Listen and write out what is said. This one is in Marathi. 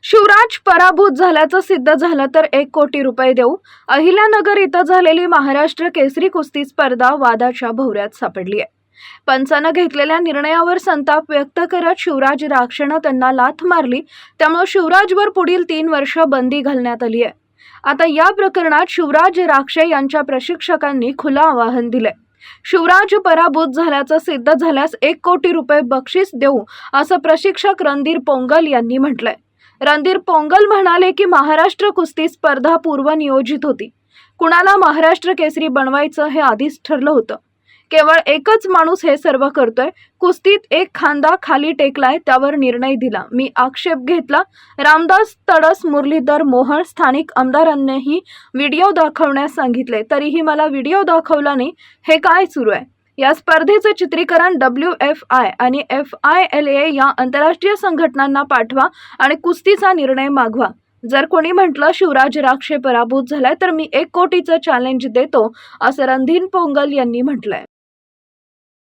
शिवराज पराभूत झाल्याचं सिद्ध झालं तर 1 कोटी रुपये देऊ. अहिल्यानगर इथं झालेली महाराष्ट्र केसरी कुस्ती स्पर्धा वादाच्या भोवऱ्यात सापडली आहे. पंचानं घेतलेल्या निर्णयावर संताप व्यक्त करत शिवराज राक्षेनं त्यांना लाथ मारली. त्यामुळे शिवराजवर पुढील 3 वर्ष बंदी घालण्यात आली आहे. आता या प्रकरणात शिवराज राक्षे यांच्या प्रशिक्षकांनी खुलं आवाहन दिलंय. शिवराज पराभूत झाल्याचं सिद्ध झाल्यास 1 कोटी रुपये बक्षीस देऊ, असं प्रशिक्षक रणधीर पोंगल यांनी म्हटलंय. रणधीर पोंगल म्हणाले की महाराष्ट्र कुस्ती स्पर्धा पूर्वनियोजित होती. कुणाला महाराष्ट्र केसरी बनवायचं हे आधीच ठरलं होतं. केवळ एकच माणूस हे सर्व करतोय. कुस्तीत एक खांदा खाली टेकलाय, त्यावर निर्णय दिला. मी आक्षेप घेतला. रामदास तडस, मुरलीधर मोहोळ स्थानिक आमदारांनीही व्हिडिओ दाखवण्यास सांगितले, तरीही मला व्हिडिओ दाखवला नाही. हे काय सुरू आहे? या स्पर्धेचं चित्रीकरण WFI आणि FILA या आंतरराष्ट्रीय संघटनांना पाठवा आणि कुस्तीचा निर्णय मागवा. जर कोणी म्हटलं शिवराज राक्षे पराभूत झालाय तर मी 1 कोटीचं चॅलेंज देतो, असं रणधीर पोंगल यांनी म्हटलंय.